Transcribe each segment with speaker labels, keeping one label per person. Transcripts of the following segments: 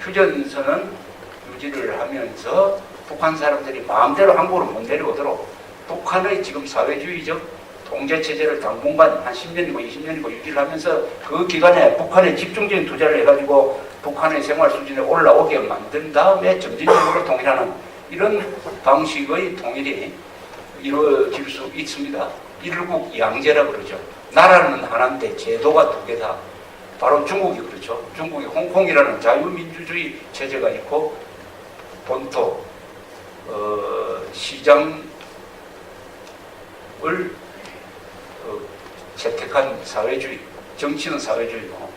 Speaker 1: 휴전선은 유지를 하면서 북한 사람들이 마음대로 한국으로 못 내려오도록 북한의 지금 사회주의적 통제체제를 당분간 한 10년이고 20년이고 유지를 하면서 그 기간에 북한에 집중적인 투자를 해가지고 북한의 생활 수준에 올라오게 만든 다음에 점진적으로 통일하는 이런 방식의 통일이 이루어질 수 있습니다. 일국 양제라 그러죠. 나라는 하나인데 제도가 두 개다. 바로 중국이 그렇죠. 중국이 홍콩이라는 자유민주주의 체제가 있고 본토 시장을 채택한 사회주의, 정치는 사회주의고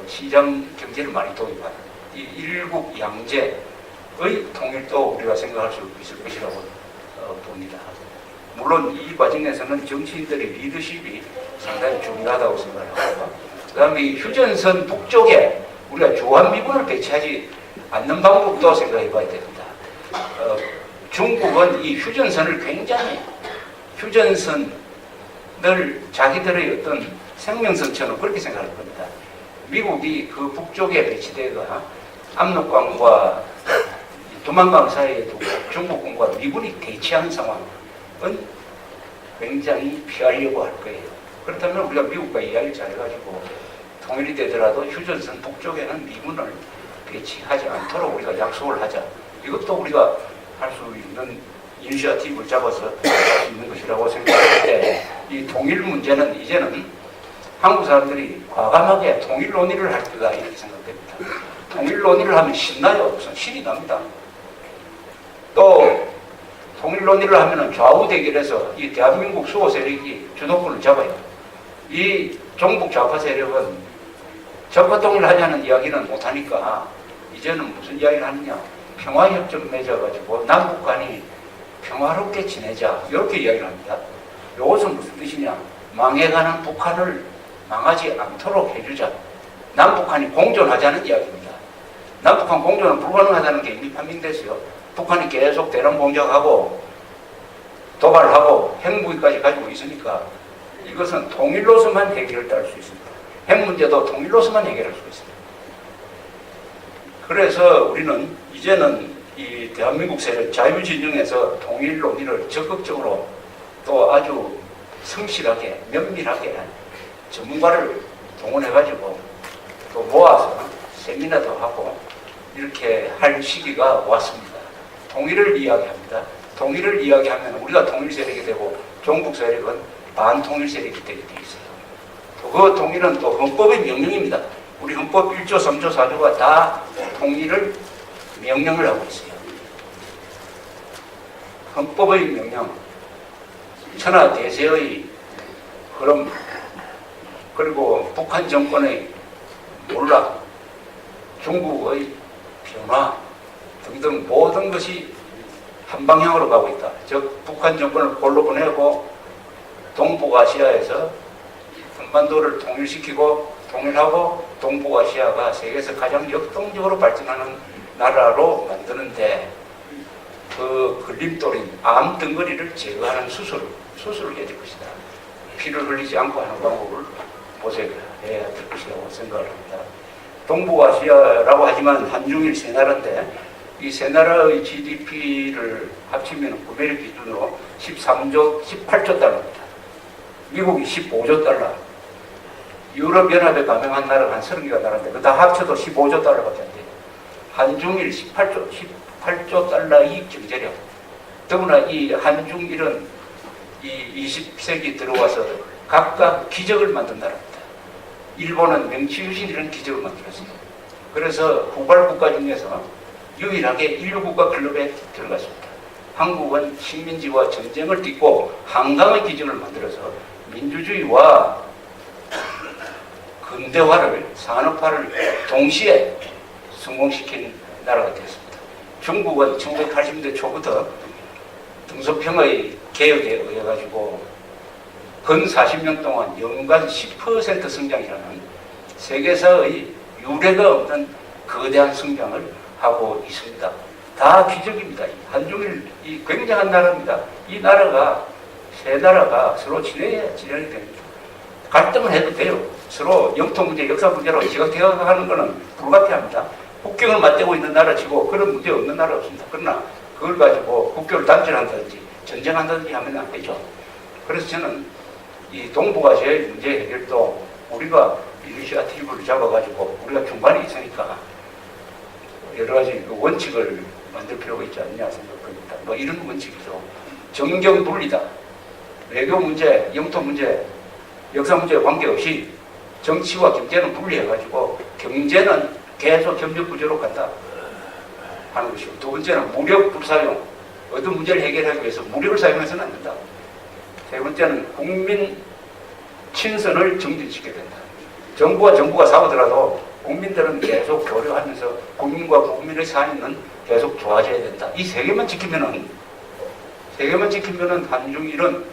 Speaker 1: 시장 경제를 많이 도입한 이 일국 양제의 통일도 우리가 생각할 수 있을 것이라고 봅니다. 물론 이 과정에서는 정치인들의 리더십이 상당히 중요하다고 생각합니다. 그 다음에 이 휴전선 북쪽에 우리가 주한미군을 배치하지 않는 방법도 생각해 봐야 됩니다. 중국은 이 휴전선을 굉장히 휴전선을 자기들의 어떤 생명선처럼 그렇게 생각할 겁니다. 미국이 그 북쪽에 배치되가 압록강과 두만강 사이에 두고 중국군과 미군이 대치하는 상황은 굉장히 피하려고 할 거예요. 그렇다면 우리가 미국과 이야기를 잘해가지고 통일이 되더라도 휴전선 북쪽에는 미군을 배치하지 않도록 우리가 약속을 하자. 이것도 우리가 할 수 있는 이니셔티브를 잡아서 할 수 있는 것이라고 생각하는데 이 통일 문제는 이제는 한국 사람들이 과감하게 통일 논의를 할 때가 이렇게 생각됩니다. 통일 논의를 하면 신나요. 무슨 신이 납니다. 또 통일 논의를 하면 좌우 대결에서 이 대한민국 수호 세력이 주도권을 잡아요. 이 종북 좌파 세력은 적화 통일하자는 이야기는 못하니까 이제는 무슨 이야기를 하느냐. 평화협정 맺어가지고 남북간이 평화롭게 지내자 이렇게 이야기를 합니다. 이것은 무슨 뜻이냐. 망해가는 북한을 망하지 않도록 해주자. 남북한이 공존하자는 이야기입니다. 남북한 공존은 불가능하다는 게 이미 판명됐어요. 북한이 계속 대남 공작하고 도발하고 핵무기까지 가지고 있으니까 이것은 통일로서만 해결을 따를 수 있습니다. 핵 문제도 통일로서만 해결할 수 있습니다. 그래서 우리는 이제는 이 대한민국 세력 자유진영에서 통일 논의를 적극적으로 또 아주 성실하게 면밀하게 전문가를 동원해가지고 또 모아서 세미나도 하고 이렇게 할 시기가 왔습니다. 통일을 이야기합니다. 통일을 이야기하면 우리가 통일 세력이 되고 종북 세력은 반통일 세력이 되게 돼 있어요. 또 그 통일은 또 헌법의 명령입니다. 우리 헌법 1조, 3조, 4조가 다 통일을 명령을 하고 있어요. 헌법의 명령, 천하대세의 흐름, 그리고 북한 정권의 몰락, 중국의 변화 등등 모든 것이 한 방향으로 가고 있다. 즉 북한 정권을 골로 보내고 동북아시아에서 한반도를 통일시키고 통일하고 동북아시아가 세계에서 가장 역동적으로 발전하는 나라로 만드는데 그 걸림돌인 암덩어리를 제거하는 수술을 해야 될 것이다. 피를 흘리지 않고 하는 방법을 모색해야 될 것이라고 생각을 합니다. 동북아시아라고 하지만 한중일 세 나라인데 이 세 나라의 GDP를 합치면 구매력 기준으로 18조 달러입니다. 미국이 15조 달러, 유럽연합에 가맹한 나라가 한 30개가 나라인데 그거 다 합쳐도 15조 달러밖에 안 돼요. 한중일 18조 달러의 경제력. 더구나 이 한중일은 이 20세기 들어와서 각각 기적을 만든 나라입니다. 일본은 명치유신 이런 기적을 만들었어요. 그래서 후발 국가 중에서 유일하게 인류국가 클럽에 들어갔습니다. 한국은 식민지와 전쟁을 딛고 한강의 기적을 만들어서 민주주의와 근대화를, 산업화를 동시에 성공시킨 나라가 되었습니다. 중국은 1980년대 초부터 등소평의 개혁에 의해 가지고 근 40년 동안 연간 10% 성장이라는 세계사의 유례가 없는 거대한 성장을 하고 있습니다. 다 기적입니다. 한중일 이 굉장한 나라입니다. 이 나라가 세 나라가 서로 지내야 지내야 됩니다. 갈등을 해도 돼요. 서로 영토 문제, 역사 문제로 지각해가는 것은 불가피합니다. 국경을 맞대고 있는 나라치고 그런 문제 없는 나라 없습니다. 그러나 그걸 가지고 국교를 단절한다든지 전쟁한다든지 하면 안 되죠. 그래서 저는 이 동북아시아의 문제 해결도 우리가 이니시어티브를 잡아가지고 우리가 중간에 있으니까 여러 가지 그 원칙을 만들 필요가 있지 않느냐 생각합니다. 뭐 이런 원칙이죠. 정경 분리다. 외교 문제, 영토 문제, 역사 문제에 관계없이 정치와 경제는 분리해가지고 경제는 계속 협력 구조로 간다 하는 것이고, 두 번째는 무력 불사용. 어떤 문제를 해결하기 위해서 무력을 사용해서는 안 된다. 세 번째는 국민 친선을 정진시켜야 된다. 정부가 싸우더라도 국민들은 계속 교류하면서 국민과 국민의 사이는 계속 좋아져야 된다. 이 세 개만 지키면은 한중일은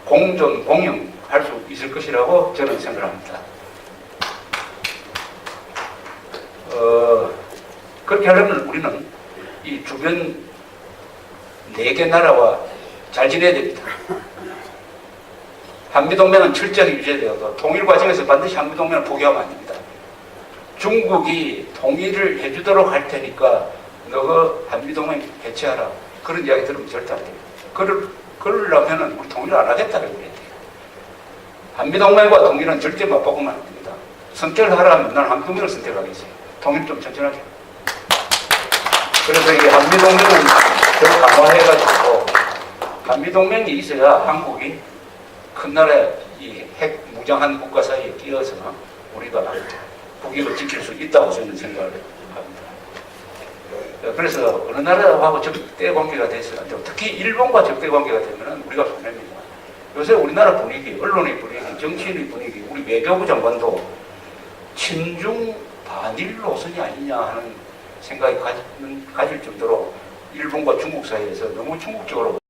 Speaker 1: 공존, 공영할 수 있을 것이라고 저는 생각합니다. 그렇게 하려면 우리는 이 주변 4개 나라와 잘 지내야 됩니다. 한미동맹은 철저하게 유지되어도 통일 과정에서 반드시 한미동맹을 포기하면 안 됩니다. 중국이 통일을 해주도록 할 테니까 너가 한미동맹 해체하라. 그런 이야기 들으면 절대 안 됩니다. 그러려면 우리 통일을 안 하겠다는 거예요. 한미동맹과 통일은 절대 맞바꾸면 안 됩니다. 선택을 하라면 나는 한미동맹을 선택하겠어요. 통일 좀 천천하게. 그래서 이게 한미동맹은 더 강화해가지고 한미동맹이 있어야 한국이 큰 나라의 이 핵 무장한 국가 사이에 끼어서 우리가 국익을 지킬 수 있다고 저는 생각을 합니다. 그래서 어느 나라하고 적대 관계가 됐어요. 특히 일본과 적대 관계가 되면 우리가 손해입니다. 요새 우리나라 분위기, 언론의 분위기, 정치인의 분위기, 우리 외교부 장관도 친중 반일 노선이 아니냐 하는 생각이 가질 정도로 일본과 중국 사이에서 너무 중국적으로